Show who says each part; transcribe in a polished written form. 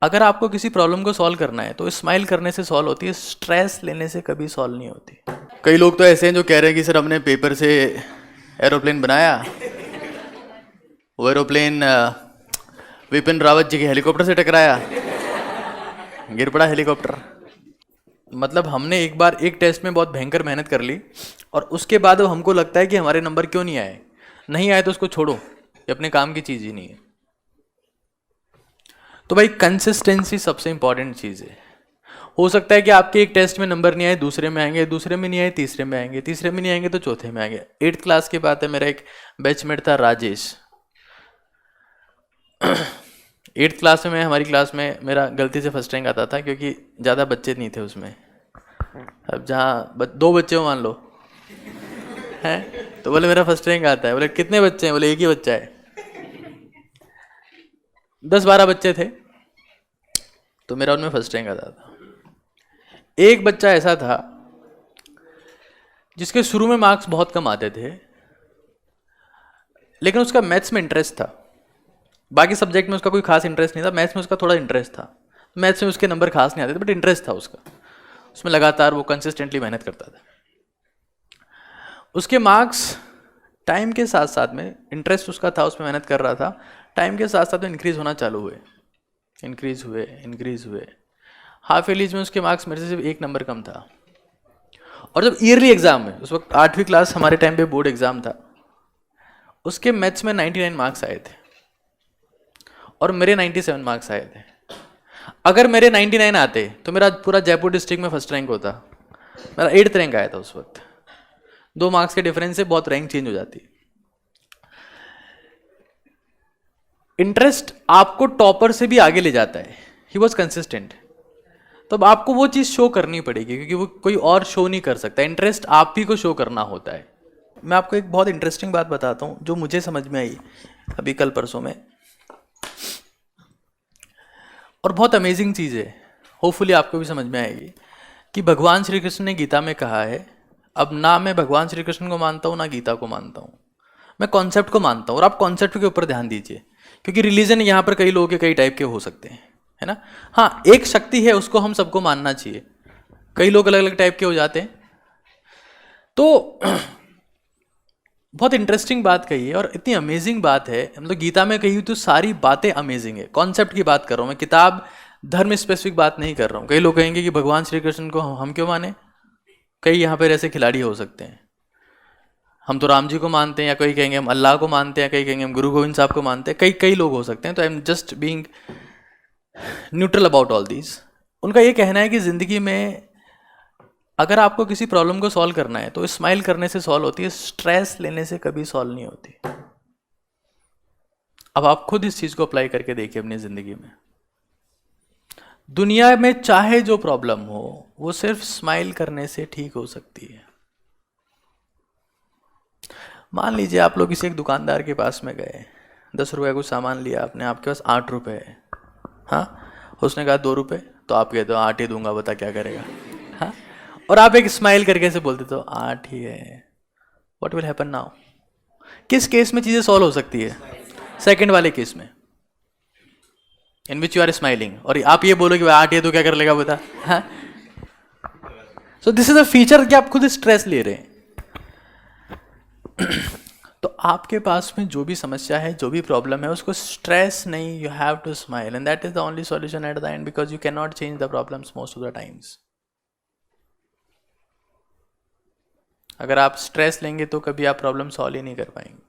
Speaker 1: अगर आपको किसी प्रॉब्लम को सॉल्व करना है तो स्माइल करने से सॉल्व होती है, स्ट्रेस लेने से कभी सॉल्व नहीं होती। कई लोग तो ऐसे हैं जो कह रहे हैं कि सर हमने पेपर से एरोप्लेन बनाया, वो एरोप्लेन विपिन रावत जी के हेलीकॉप्टर से टकराया, गिर पड़ा हेलीकॉप्टर। मतलब हमने एक बार एक टेस्ट में बहुत भयंकर मेहनत कर ली और उसके बाद अब हमको लगता है कि हमारे नंबर क्यों नहीं आए। नहीं आए तो उसको छोड़ो, ये अपने काम की चीज़ ही नहीं है। तो भाई कंसिस्टेंसी सबसे इंपॉर्टेंट चीज़ है। हो सकता है कि आपके एक टेस्ट में नंबर नहीं आए, दूसरे में आएंगे, दूसरे में नहीं आए तीसरे में आएंगे, तीसरे में नहीं आएंगे तो चौथे में आएंगे। 8th क्लास की बात है, मेरा एक बैचमेट था राजेश। 8th क्लास में हमारी क्लास में मेरा गलती से फर्स्ट रैंक आता था क्योंकि ज़्यादा बच्चे नहीं थे उसमें। अब जहाँ दो बच्चे हो मान लो हैं, तो बोले मेरा फर्स्ट रैंक आता है। बोले कितने बच्चे हैं? बोले एक ही बच्चा है। 10-12 बच्चे थे तो मेरा उनमें फर्स्ट रैंक आता था। एक बच्चा ऐसा था जिसके शुरू में मार्क्स बहुत कम आते थे, लेकिन उसका मैथ्स में इंटरेस्ट था। बाकी सब्जेक्ट में उसका कोई खास इंटरेस्ट नहीं था, मैथ्स में उसका थोड़ा इंटरेस्ट था। मैथ्स में उसके नंबर खास नहीं आते थे बट इंटरेस्ट था उसका, उसमें लगातार वो कंसिस्टेंटली मेहनत करता था। उसके मार्क्स टाइम के साथ साथ में, इंटरेस्ट उसका था, उसमें मेहनत कर रहा था, टाइम के साथ साथ में इंक्रीज़ होना चालू हुए, इंक्रीज़ हुए। हाफ ईयरलीज में उसके मार्क्स मेरे से सिर्फ 1 नंबर कम था। और जब ईयरली एग्जाम में, उस वक्त 8वीं क्लास हमारे टाइम पे बोर्ड एग्जाम था, उसके मैथ्स में 99 मार्क्स आए थे और मेरे 97 मार्क्स आए थे। अगर मेरे 99 आते तो मेरा पूरा जयपुर डिस्ट्रिक्ट में फर्स्ट रैंक होता। मेरा 8th रैंक आया था उस वक्त। 2 मार्क्स के डिफरेंस से बहुत रैंक चेंज हो जाती। इंटरेस्ट आपको टॉपर से भी आगे ले जाता है। He was consistent. तो अब आपको वो चीज़ शो करनी पड़ेगी क्योंकि वो कोई और शो नहीं कर सकता। इंटरेस्ट आप ही को शो करना होता है। मैं आपको एक बहुत इंटरेस्टिंग बात बताता हूँ जो मुझे समझ में आई अभी कल परसों में, और बहुत अमेजिंग चीज़ है, होपफुली आपको भी समझ में आएगी। कि भगवान श्री कृष्ण ने गीता में कहा है, अब ना मैं भगवान श्री कृष्ण को मानता हूँ ना गीता को मानता हूँ, मैं कॉन्सेप्ट को मानता हूँ। और आप कॉन्सेप्ट के ऊपर ध्यान दीजिए क्योंकि रिलीजन यहाँ पर कई लोगों के कई टाइप के हो सकते हैं, है ना। हाँ, एक शक्ति है, उसको हम सबको मानना चाहिए। कई लोग अलग अलग टाइप के हो जाते हैं। तो बहुत इंटरेस्टिंग बात कही है और इतनी अमेजिंग बात है, मतलब गीता में कही हुई तो सारी बातें अमेजिंग है। कॉन्सेप्ट की बात कर रहा हूँ मैं, किताब धर्म स्पेसिफिक बात नहीं कर रहा हूँ। कई लोग कहेंगे कि भगवान श्री कृष्ण को हम क्यों माने, कई यहाँ पर ऐसे खिलाड़ी हो सकते हैं। हम तो राम जी को मानते हैं, या कोई कहेंगे हम अल्लाह को मानते हैं, कई कहेंगे हम गुरु गोविंद साहब को मानते हैं, कई लोग हो सकते हैं। तो I am just being neutral about all these. उनका ये कहना है कि ज़िंदगी में अगर आपको किसी प्रॉब्लम को सॉल्व करना है तो स्माइल करने से सॉल्व होती है, स्ट्रेस लेने से कभी सॉल्व नहीं होती। अब आप खुद इस चीज़ को अप्लाई करके देखिए अपनी ज़िंदगी में। दुनिया में चाहे जो प्रॉब्लम हो वो सिर्फ स्माइल करने से ठीक हो सकती है। मान लीजिए आप लोग किसी एक दुकानदार के पास में गए, 10 रुपये कुछ सामान लिया आपने, आपके पास 8 रुपये है। हाँ, उसने कहा 2 रुपये, तो आप कहते हो 8 ही दूंगा, बता क्या करेगा। हाँ, और आप एक स्माइल करके से बोलते तो 8 ही है। What will happen now? किस केस में चीज़ें सॉल्व हो सकती है? सेकंड वाले केस में, इन विच यू आर स्माइलिंग, और आप ये बोलो कि 8 ही है तो क्या कर लेगा बता। हाँ, so this is a feature कि आप खुद स्ट्रेस ले रहे हैं। तो आपके पास में जो भी समस्या है, जो भी प्रॉब्लम है, उसको स्ट्रेस नहीं, you have to smile, and that is the only solution at the end, because you can not change the problems most of the times. अगर आप स्ट्रेस लेंगे तो कभी आप प्रॉब्लम सॉल्व ही नहीं कर पाएंगे।